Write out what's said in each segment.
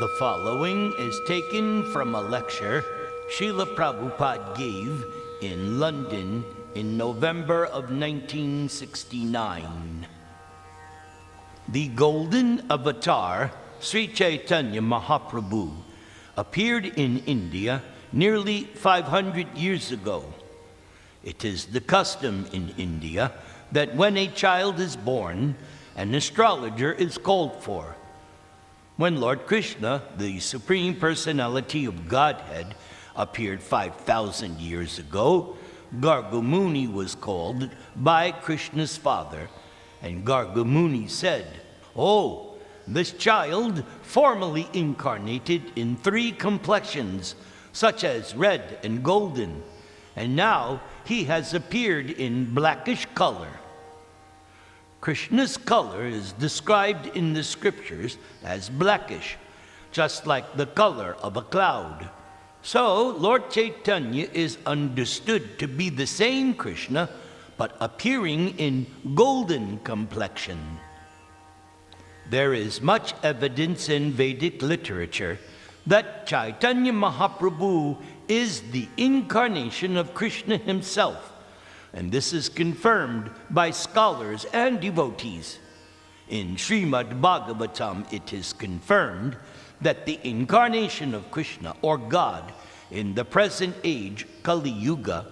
The following is taken from a lecture Srila Prabhupada gave in London in November of 1969. The golden avatar, Sri Chaitanya Mahaprabhu, appeared in India nearly 500 years ago. It is the custom in India that when a child is born, an astrologer is called for. When Lord Krishna, the Supreme Personality of Godhead, appeared 5,000 years ago, Gargamuni was called by Krishna's father, and Gargamuni said, "Oh, this child formerly incarnated in 3 complexions, such as red and golden, and now he has appeared in blackish color." Krishna's color is described in the scriptures as blackish, just like the color of a cloud. So, Lord Chaitanya is understood to be the same Krishna, but appearing in golden complexion. There is much evidence in Vedic literature that Chaitanya Mahaprabhu is the incarnation of Krishna himself, and this is confirmed by scholars and devotees. In Srimad Bhagavatam, it is confirmed that the incarnation of Krishna, or God, in the present age, Kali Yuga,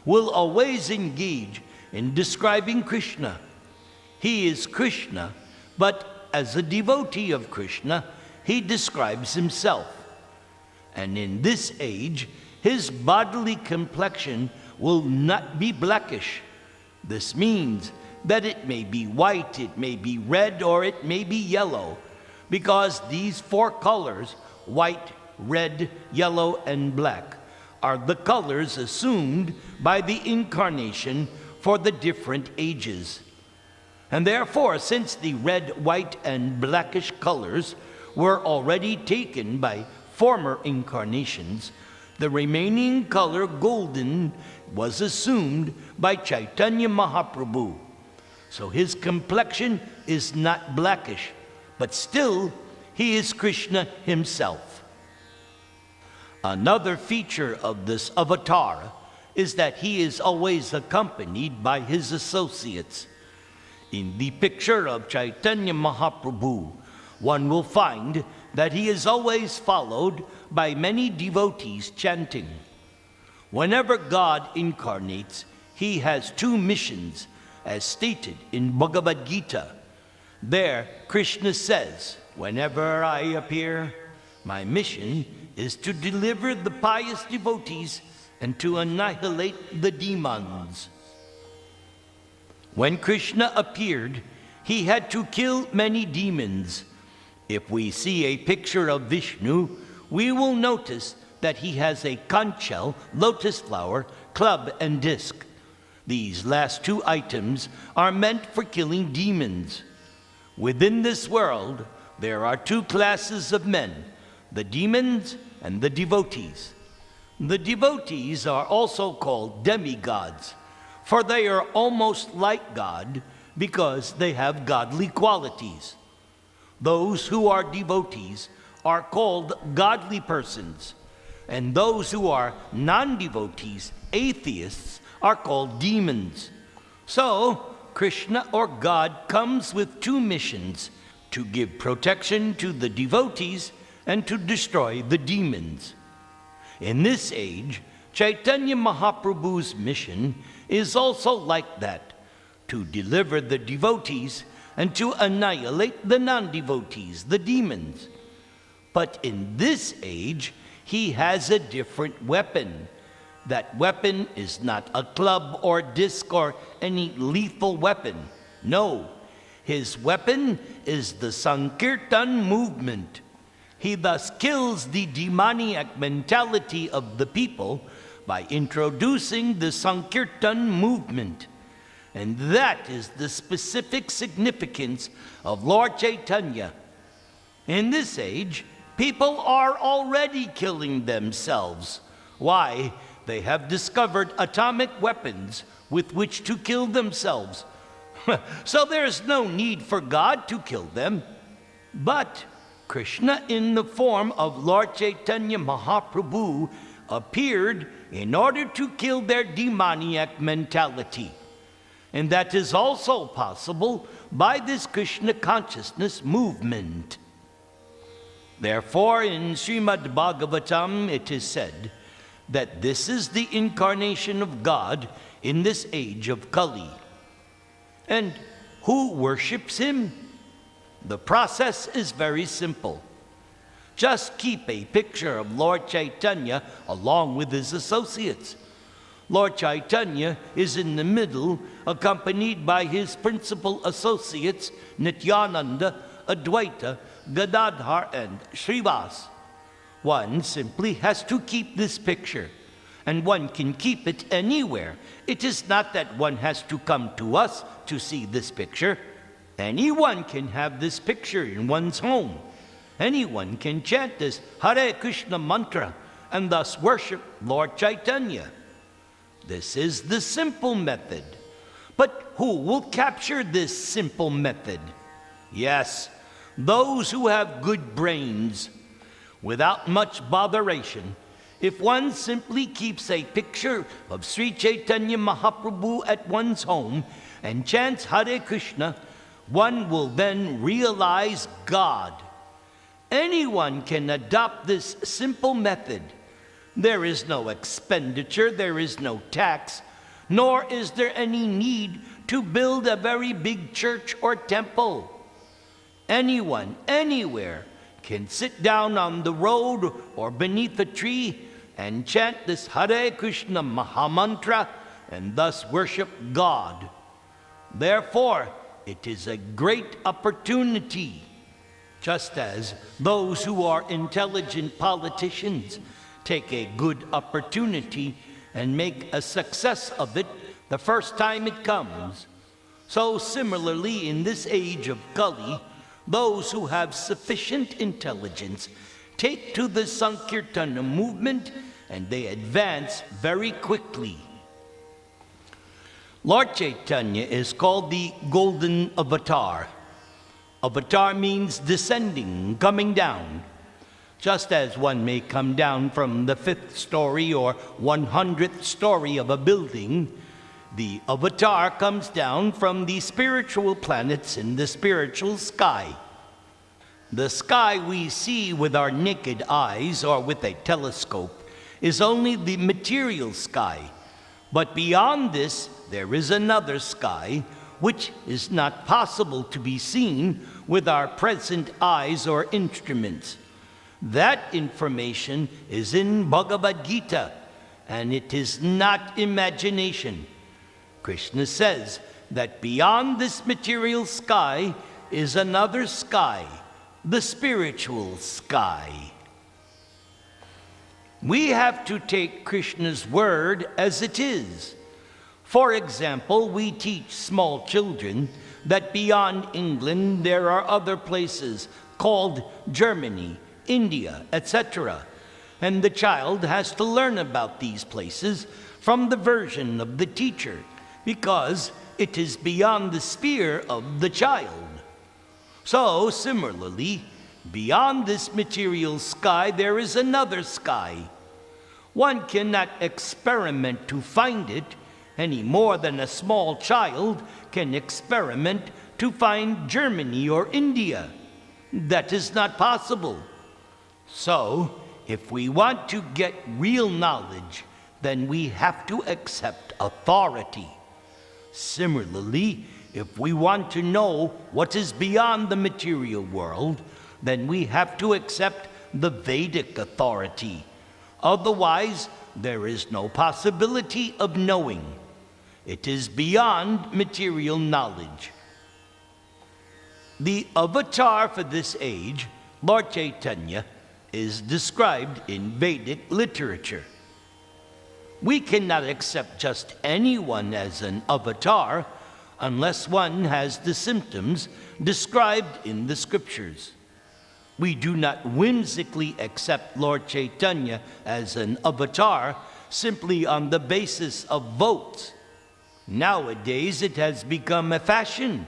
will always engage in describing Krishna. He is Krishna, but as a devotee of Krishna, he describes himself. And in this age, his bodily complexion will not be blackish. This means that it may be white, it may be red, or it may be yellow, because these 4 colors, white, red, yellow, and black, are the colors assumed by the incarnation for the different ages. And therefore, since the red, white, and blackish colors were already taken by former incarnations, the remaining color, golden, was assumed by Chaitanya Mahaprabhu. So his complexion is not blackish, but still he is Krishna himself. Another feature of this avatar is that he is always accompanied by his associates. In the picture of Chaitanya Mahaprabhu, one will find that he is always followed by many devotees chanting. Whenever God incarnates, he has 2 missions, as stated in Bhagavad Gita. There, Krishna says, "Whenever I appear, my mission is to deliver the pious devotees and to annihilate the demons." When Krishna appeared, he had to kill many demons. If we see a picture of Vishnu, we will notice that he has a conch shell, lotus flower, club, and disc. These last 2 items are meant for killing demons. Within this world, there are 2 classes of men, the demons and the devotees. The devotees are also called demigods, for they are almost like God because they have godly qualities. Those who are devotees are called godly persons, and those who are non-devotees, atheists, are called demons. So, Krishna or God comes with 2 missions: to give protection to the devotees and to destroy the demons. In this age, Chaitanya Mahaprabhu's mission is also like that, to deliver the devotees and to annihilate the non-devotees, the demons. But in this age, he has a different weapon. That weapon is not a club or disc or any lethal weapon. No, his weapon is the Sankirtan movement. He thus kills the demoniac mentality of the people by introducing the Sankirtan movement. And that is the specific significance of Lord Chaitanya. In this age, people are already killing themselves. Why? They have discovered atomic weapons with which to kill themselves. So there's no need for God to kill them. But Krishna in the form of Lord Chaitanya Mahaprabhu appeared in order to kill their demoniac mentality. And that is also possible by this Krishna consciousness movement. Therefore, in Srimad Bhagavatam, it is said that this is the incarnation of God in this age of Kali. And who worships him? The process is very simple. Just keep a picture of Lord Chaitanya along with his associates. Lord Chaitanya is in the middle, accompanied by his principal associates, Nityananda, Advaita, Gadadhar, and Srivas. One simply has to keep this picture, and one can keep it anywhere. It is not that one has to come to us to see this picture. Anyone can have this picture in one's home. Anyone can chant this Hare Krishna mantra and thus worship Lord Chaitanya. This is the simple method. But who will capture this simple method? Yes, those who have good brains. Without much botheration, if one simply keeps a picture of Sri Chaitanya Mahaprabhu at one's home and chants Hare Krishna, one will then realize God. Anyone can adopt this simple method. There is no expenditure, there is no tax, nor is there any need to build a very big church or temple. Anyone, anywhere, can sit down on the road or beneath a tree and chant this Hare Krishna Mahamantra and thus worship God. Therefore, it is a great opportunity. Just as those who are intelligent politicians take a good opportunity and make a success of it the first time it comes, so similarly in this age of Kali, those who have sufficient intelligence take to the Sankirtana movement and they advance very quickly. Lord Chaitanya is called the Golden Avatar. Avatar means descending, coming down. Just as one may come down from the 5th story or 100th story of a building, the avatar comes down from the spiritual planets in the spiritual sky. The sky we see with our naked eyes or with a telescope is only the material sky. But beyond this, there is another sky which is not possible to be seen with our present eyes or instruments. That information is in Bhagavad Gita, and it is not imagination. Krishna says that beyond this material sky is another sky, the spiritual sky. We have to take Krishna's word as it is. For example, we teach small children that beyond England there are other places called Germany, India, etc. And the child has to learn about these places from the version of the teacher, because it is beyond the sphere of the child. So, similarly, beyond this material sky there is another sky. One cannot experiment to find it any more than a small child can experiment to find Germany or India. That is not possible. So, if we want to get real knowledge, then we have to accept authority. Similarly, if we want to know what is beyond the material world, then we have to accept the Vedic authority. Otherwise, there is no possibility of knowing. It is beyond material knowledge. The avatar for this age, Lord Chaitanya, is described in Vedic literature. We cannot accept just anyone as an avatar unless one has the symptoms described in the scriptures. We do not whimsically accept Lord Chaitanya as an avatar simply on the basis of votes. Nowadays it has become a fashion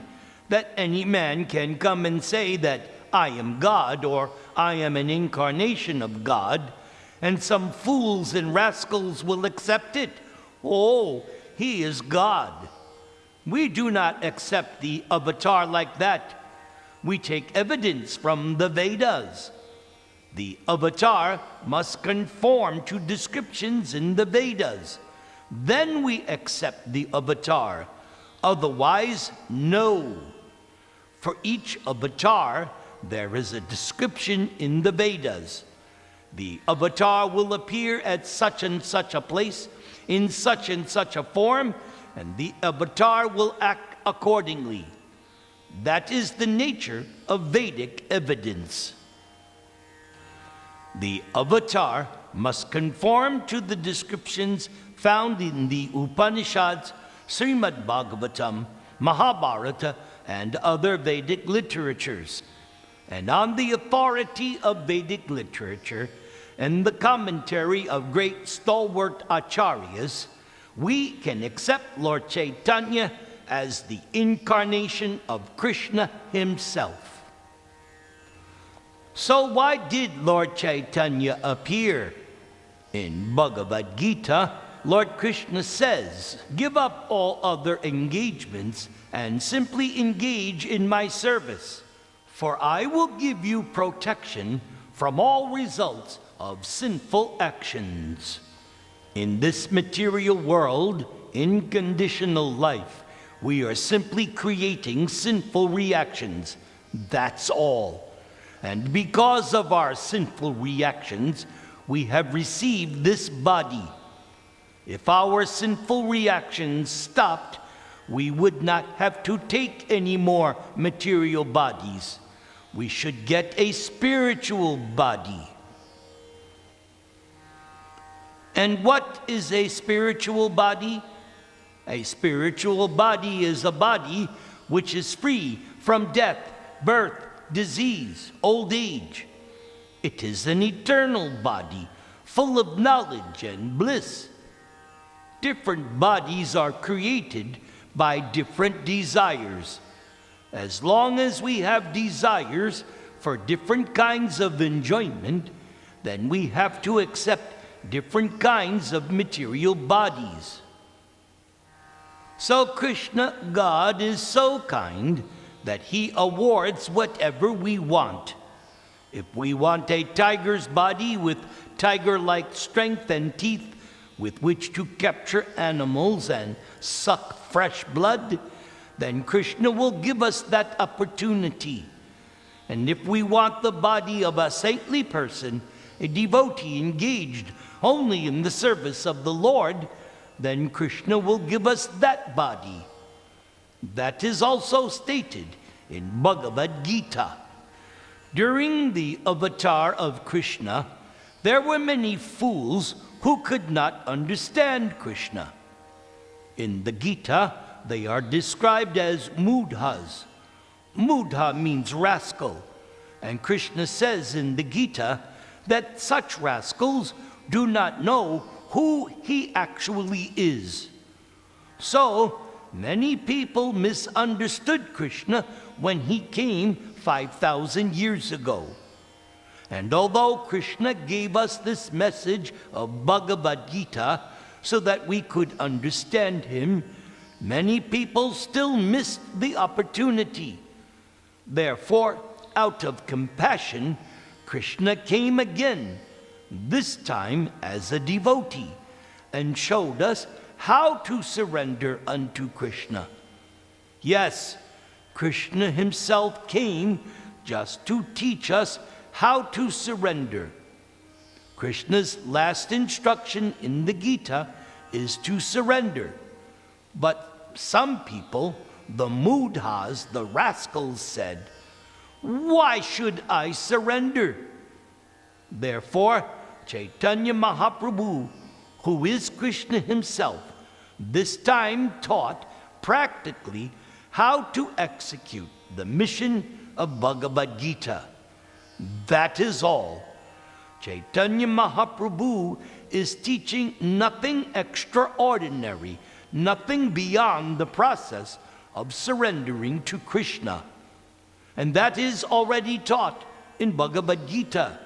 that any man can come and say that I am God or I am an incarnation of God, and some fools and rascals will accept it. Oh, he is God. We do not accept the avatar like that. We take evidence from the Vedas. The avatar must conform to descriptions in the Vedas. Then we accept the avatar. Otherwise, no. For each avatar, there is a description in the Vedas. The avatar will appear at such and such a place, in such and such a form, and the avatar will act accordingly. That is the nature of Vedic evidence. The avatar must conform to the descriptions found in the Upanishads, Srimad Bhagavatam, Mahabharata, and other Vedic literatures. And on the authority of Vedic literature and the commentary of great stalwart acharyas, we can accept Lord Chaitanya as the incarnation of Krishna himself. So why did Lord Chaitanya appear? In Bhagavad Gita, Lord Krishna says, "Give up all other engagements and simply engage in my service, for I will give you protection from all results of sinful actions." In this material world, in conditional life, we are simply creating sinful reactions. That's all. And because of our sinful reactions, we have received this body. If our sinful reactions stopped, we would not have to take any more material bodies. We should get a spiritual body. And what is a spiritual body? A spiritual body is a body which is free from death, birth, disease, old age. It is an eternal body, full of knowledge and bliss. Different bodies are created by different desires. As long as we have desires for different kinds of enjoyment, then we have to accept different kinds of material bodies. So Krishna, God, is so kind that he awards whatever we want. If we want a tiger's body with tiger-like strength and teeth with which to capture animals and suck fresh blood, then Krishna will give us that opportunity. And if we want the body of a saintly person, a devotee engaged only in the service of the Lord, then Krishna will give us that body. That is also stated in Bhagavad Gita. During the avatar of Krishna, there were many fools who could not understand Krishna. In the Gita, they are described as mudhas. Mudha means rascal, and Krishna says in the Gita that such rascals do not know who he actually is. So, many people misunderstood Krishna when he came 5,000 years ago. And although Krishna gave us this message of Bhagavad Gita so that we could understand him, many people still missed the opportunity. Therefore, out of compassion, Krishna came again, this time as a devotee, and showed us how to surrender unto Krishna. Yes, Krishna himself came just to teach us how to surrender. Krishna's last instruction in the Gita is to surrender. But some people, the mudhas, the rascals, said, "Why should I surrender?" Therefore, Chaitanya Mahaprabhu, who is Krishna himself, this time taught practically how to execute the mission of Bhagavad Gita. That is all. Chaitanya Mahaprabhu is teaching nothing extraordinary, nothing beyond the process of surrendering to Krishna. and that is already taught in Bhagavad Gita.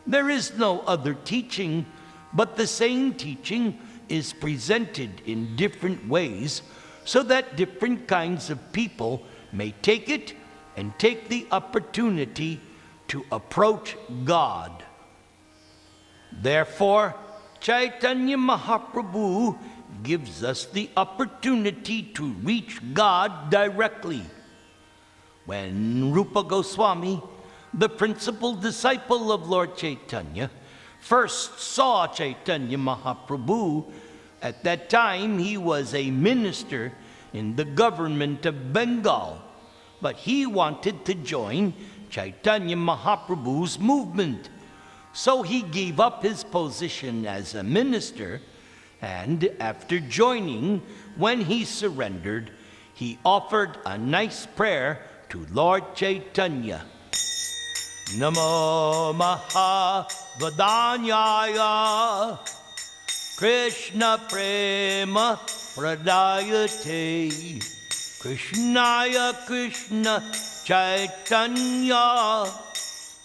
There is no other teaching, but the same teaching is presented in different ways so that different kinds of people may take it and take the opportunity to approach God. Therefore, Chaitanya Mahaprabhu gives us the opportunity to reach God directly. When Rupa Goswami, the principal disciple of Lord Chaitanya, first saw Chaitanya Mahaprabhu, at that time he was a minister in the government of Bengal, but he wanted to join Chaitanya Mahaprabhu's movement. So he gave up his position as a minister, and after joining, when he surrendered, he offered a nice prayer to Lord Chaitanya. Namo Mahavadanyaya Krishna Prema Pradayate Krishnaya Krishna Chaitanya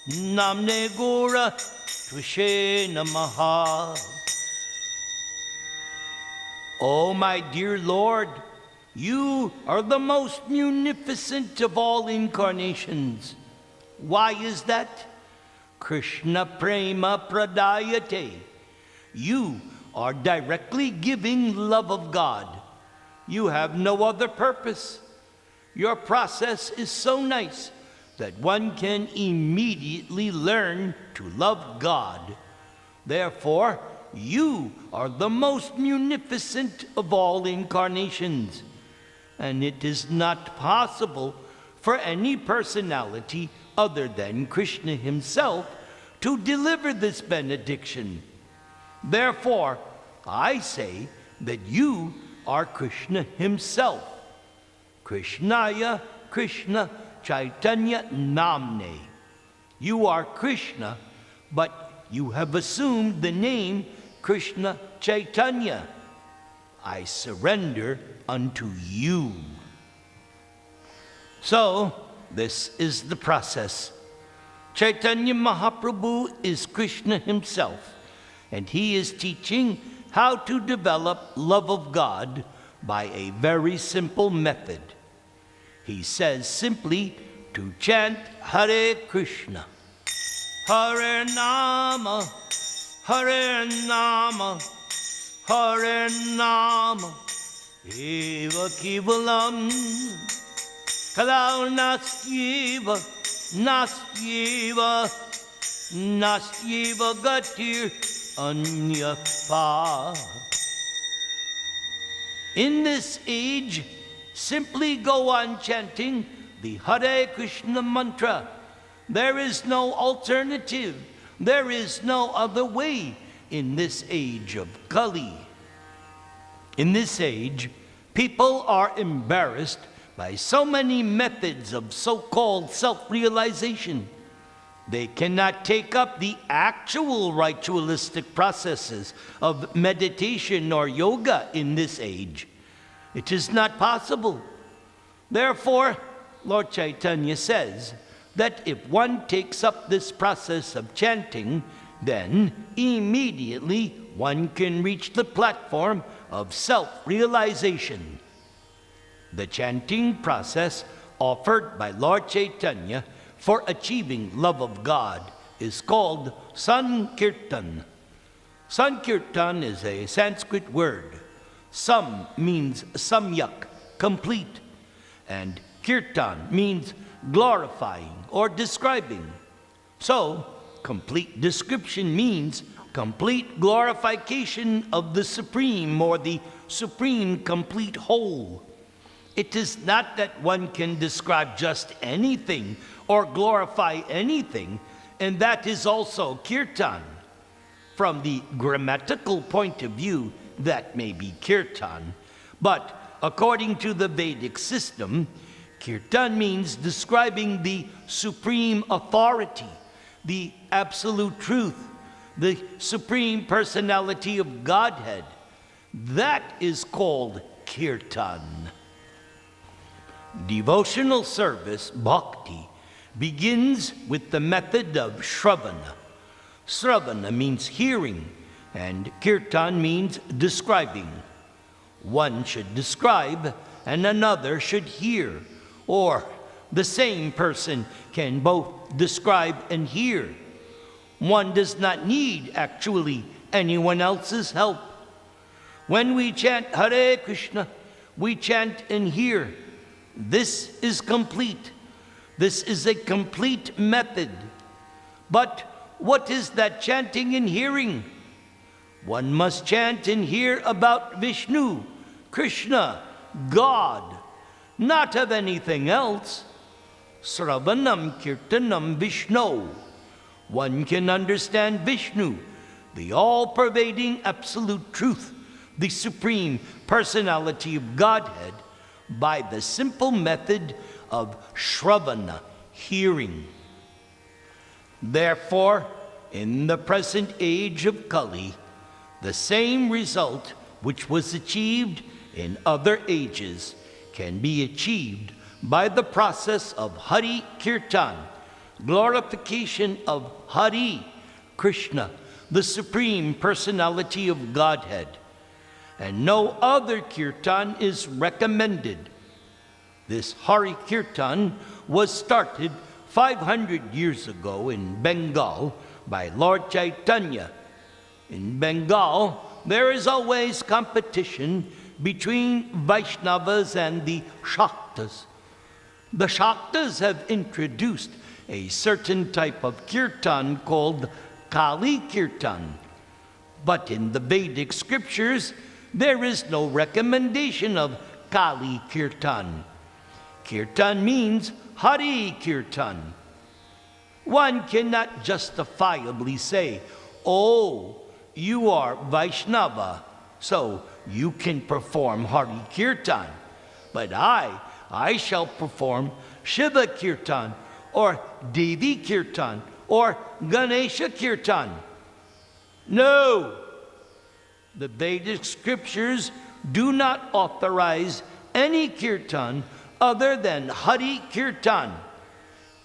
Namne Gora Tvishe Namaha. Oh, my dear Lord, you are the most munificent of all incarnations. Why is that? Krishna Prema Pradayate. You are directly giving love of God. You have no other purpose. Your process is so nice that one can immediately learn to love God. Therefore, you are the most munificent of all incarnations, and it is not possible for any personality other than Krishna himself to deliver this benediction. Therefore, I say that you are Krishna himself. Krishnaya Krishna Chaitanya Namne. You are Krishna, but you have assumed the name Krishna Chaitanya. I surrender unto you. So, this is the process. Chaitanya Mahaprabhu is Krishna himself, and he is teaching how to develop love of God by a very simple method. He says simply to chant Hare Krishna, Hare Nama, Hare Nama, Hare Nama, Eva Kevalam, Kalau Nastyeva, Nastyeva, Nastyeva Gatir Anyapa. In this age, simply go on chanting the Hare Krishna mantra. There is no alternative. There is no other way in this age of Kali. In this age, people are embarrassed by so many methods of so-called self-realization. They cannot take up the actual ritualistic processes of meditation or yoga in this age. It is not possible. Therefore, Lord Chaitanya says that if one takes up this process of chanting, then immediately one can reach the platform of self-realization. The chanting process offered by Lord Chaitanya for achieving love of God is called Sankirtan. Sankirtan is a Sanskrit word. Sam means samyak, complete, and kirtan means glorifying or describing. So, complete description means complete glorification of the Supreme or the Supreme complete whole. It is not that one can describe just anything or glorify anything, and that is also kirtan. From the grammatical point of view, that may be kirtan, but according to the Vedic system, kirtan means describing the supreme authority, the absolute truth, the supreme personality of Godhead. That is called kirtan. Devotional service, bhakti, begins with the method of shravana. Shravana means hearing, and kirtan means describing. One should describe, and another should hear, or the same person can both describe and hear. One does not need, actually, anyone else's help. When we chant Hare Krishna, we chant and hear. This is complete. This is a complete method. But what is that chanting and hearing? One must chant and hear about Vishnu, Krishna, God, not of anything else. Sravanam Kirtanam Vishnu. One can understand Vishnu, the all-pervading absolute truth, the supreme personality of Godhead, by the simple method of shravana, hearing. Therefore, in the present age of Kali, the same result which was achieved in other ages can be achieved by the process of Hari Kirtan, glorification of Hari, Krishna, the Supreme Personality of Godhead. And no other kirtan is recommended. This Hari Kirtan was started 500 years ago in Bengal by Lord Chaitanya. In Bengal, there is always competition between Vaishnavas and the Shaktas. The Shaktas have introduced a certain type of kirtan called Kali Kirtan. But in the Vedic scriptures, there is no recommendation of Kali Kirtan. Kirtan means Hari Kirtan. One cannot justifiably say, "Oh, you are Vaishnava, so you can perform Hari Kirtan, but I shall perform Shiva Kirtan, or Devi Kirtan, or Ganesha Kirtan." No! The Vedic scriptures do not authorize any kirtan other than Hari Kirtan.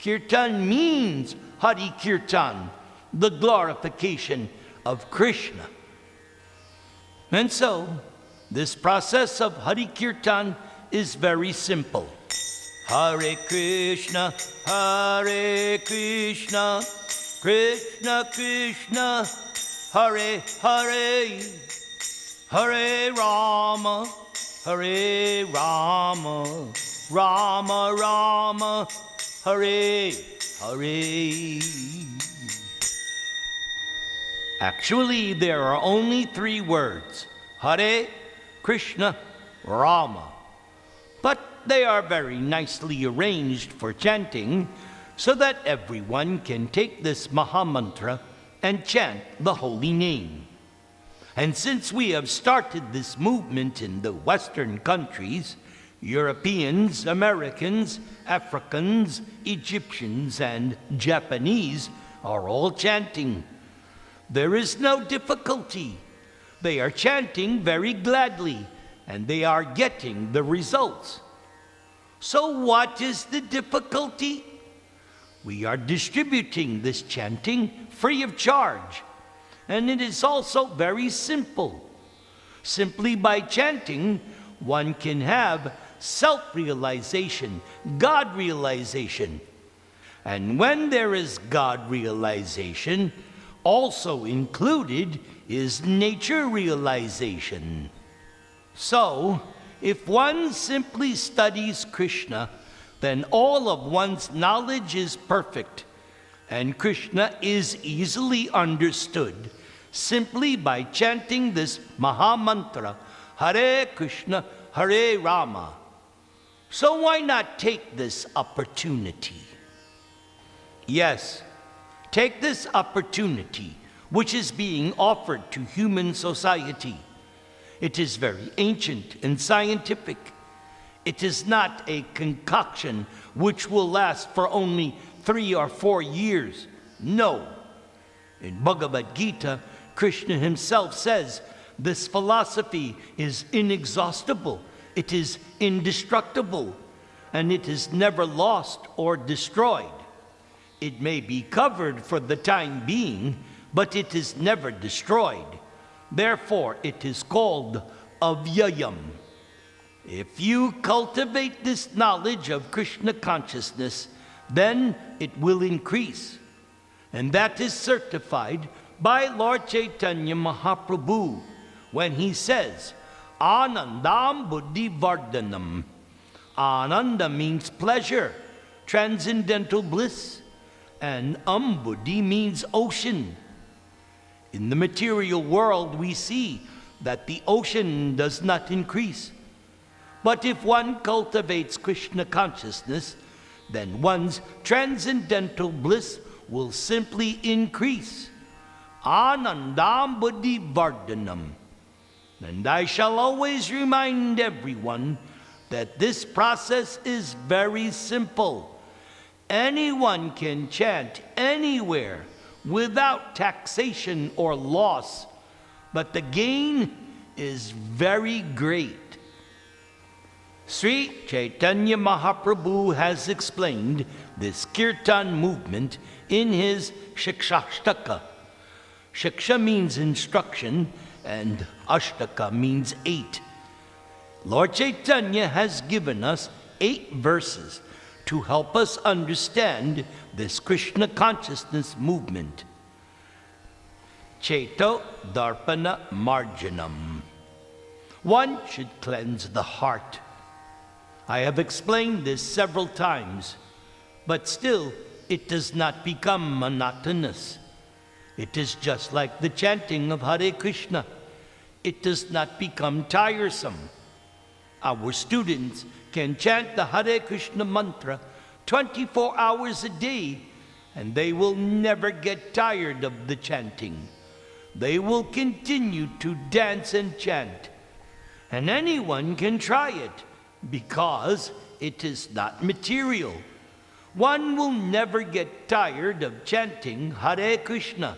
Kirtan means Hari Kirtan, the glorification of Krishna. And so, this process of Hari Kirtan is very simple. Hare Krishna, Hare Krishna, Krishna Krishna, Hare Hare, Hare Rama, Hare Rama, Rama Rama, Hare Hare. Actually, there are only 3 words, Hare, Krishna, Rama. But they are very nicely arranged for chanting so that everyone can take this Mahamantra and chant the holy name. And since we have started this movement in the Western countries, Europeans, Americans, Africans, Egyptians, and Japanese are all chanting. There is no difficulty. They are chanting very gladly, and they are getting the results. So what is the difficulty? We are distributing this chanting free of charge. And it is also very simple. Simply by chanting, one can have self-realization, God realization. And when there is God realization, also included is nature realization. So, if one simply studies Krishna, then all of one's knowledge is perfect, and Krishna is easily understood simply by chanting this Mahamantra, Hare Krishna, Hare Rama. So why not take this opportunity? Yes, take this opportunity which is being offered to human society. It is very ancient and scientific. It is not a concoction which will last for only 3 or 4 years. No. In Bhagavad Gita, Krishna himself says this philosophy is inexhaustible. It is indestructible. and it is never lost or destroyed. It may be covered for the time being, but it is never destroyed. Therefore, it is called avyayam. If you cultivate this knowledge of Krishna consciousness, then it will increase. And that is certified by Lord Chaitanya Mahaprabhu when he says, Anandam Buddhi Vardhanam. Ananda means pleasure, transcendental bliss, and Buddhi means ocean. In the material world, we see that the ocean does not increase. But if one cultivates Krishna consciousness, then one's transcendental bliss will simply increase. Anandam Buddhi Vardhanam. And I shall always remind everyone that this process is very simple. Anyone can chant anywhere without taxation or loss, but the gain is very great. Sri Chaitanya Mahaprabhu has explained this kirtan movement in his Shikshashtaka. Shiksha means instruction, and Ashtaka means 8. Lord Chaitanya has given us 8 verses to help us understand this Krishna consciousness movement. Cheto Darpana Marjanam. One should cleanse the heart. I have explained this several times, but still it does not become monotonous. It is just like the chanting of Hare Krishna. It does not become tiresome. Our students can chant the Hare Krishna mantra 24 hours a day, and they will never get tired of the chanting. They will continue to dance and chant. And anyone can try it, because it is not material. One will never get tired of chanting Hare Krishna.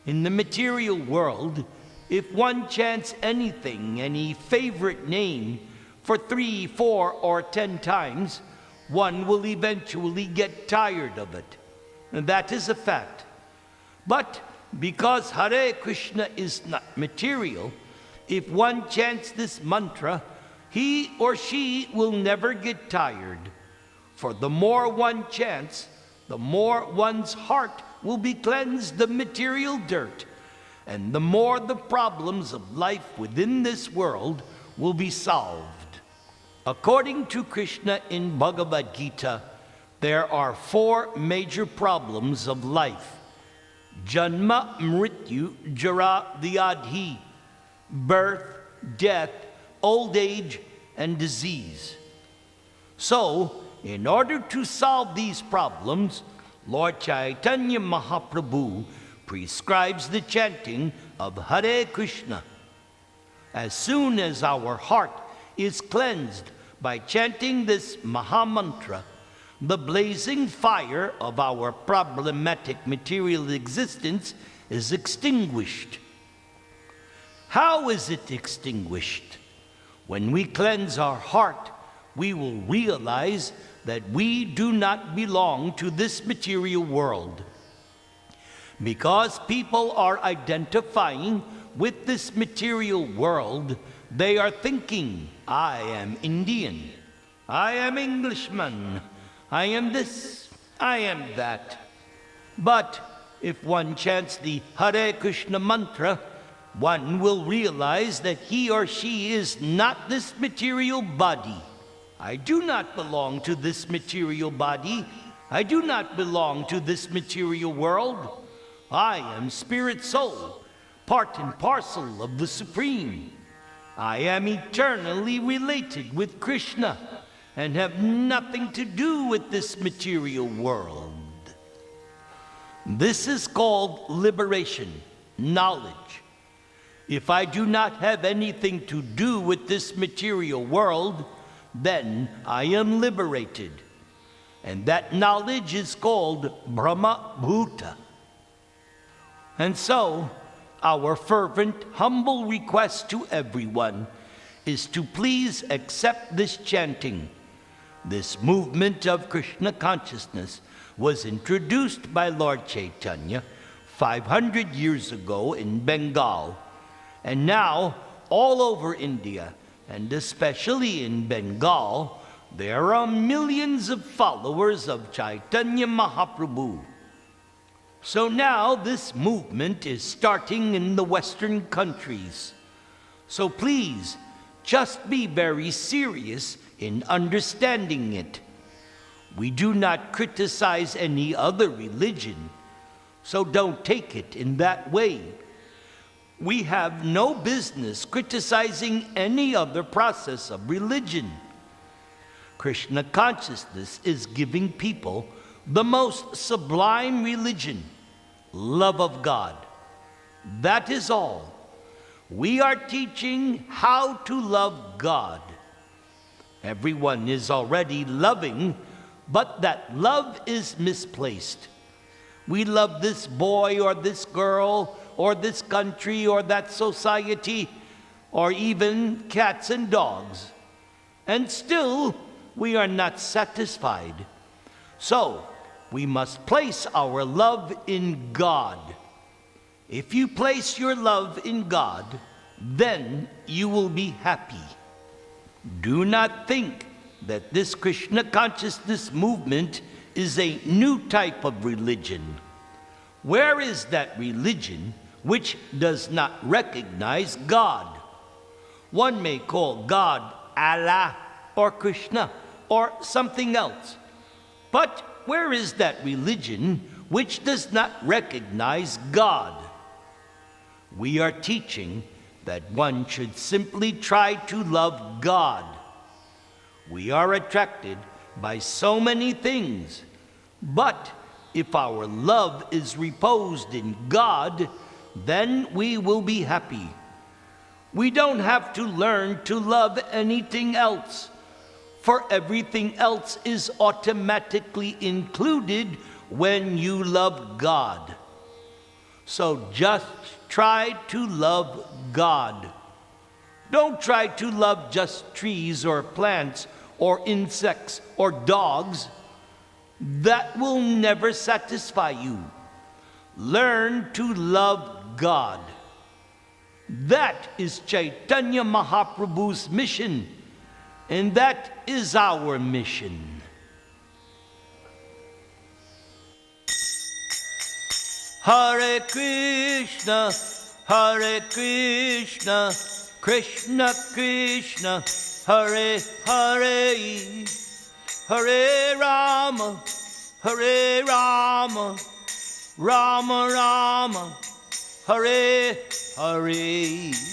In the material world, if one chants anything, any favorite name, for 3, 4, or 10 times, one will eventually get tired of it. And that is a fact. But because Hare Krishna is not material, if one chants this mantra, he or she will never get tired. For the more one chants, the more one's heart will be cleansed of material dirt, and the more the problems of life within this world will be solved. According to Krishna in Bhagavad Gita, there are 4 major problems of life: Janma, Mrityu, Jara, Vyadhi, birth, death, old age, and disease. So, in order to solve these problems, Lord Chaitanya Mahaprabhu prescribes the chanting of Hare Krishna. As soon as our heart is cleansed by chanting this Mahamantra, the blazing fire of our problematic material existence is extinguished. How is it extinguished? When we cleanse our heart, we will realize that we do not belong to this material world. Because people are identifying with this material world, they are thinking, I am Indian, I am Englishman, I am this, I am that. But if one chants the Hare Krishna mantra, one will realize that he or she is not this material body. I do not belong to this material body. I do not belong to this material world. I am spirit soul, part and parcel of the Supreme. I am eternally related with Krishna and have nothing to do with this material world. This is called liberation, knowledge. If I do not have anything to do with this material world, then I am liberated. And that knowledge is called Brahma Bhuta. And so, our fervent, humble request to everyone is to please accept this chanting. This movement of Krishna consciousness was introduced by Lord Chaitanya 500 years ago in Bengal, and now all over India, and especially in Bengal, there are millions of followers of Chaitanya Mahaprabhu. So now this movement is starting in the Western countries. So please, just be very serious in understanding it. We do not criticize any other religion, so don't take it in that way. We have no business criticizing any other process of religion. Krishna consciousness is giving people the most sublime religion, love of God. That is all. We are teaching how to love God. Everyone is already loving, but that love is misplaced. We love this boy or this girl or this country or that society or even cats and dogs. And still, we are not satisfied. So, we must place our love in God. If you place your love in God, then you will be happy. Do not think that this Krishna consciousness movement is a new type of religion. Where is that religion which does not recognize God? One may call God Allah or Krishna or something else. But where is that religion which does not recognize God? We are teaching that one should simply try to love God. We are attracted by so many things, but if our love is reposed in God, then we will be happy. We don't have to learn to love anything else, for everything else is automatically included when you love God. So just try to love God. Don't try to love just trees or plants or insects or dogs. That will never satisfy you. Learn to love God. That is Chaitanya Mahaprabhu's mission, and that is our mission. Hare Krishna, Krishna Krishna, Hare Hare, Hare Rama, Hare Rama, Rama Rama, Hare Hare.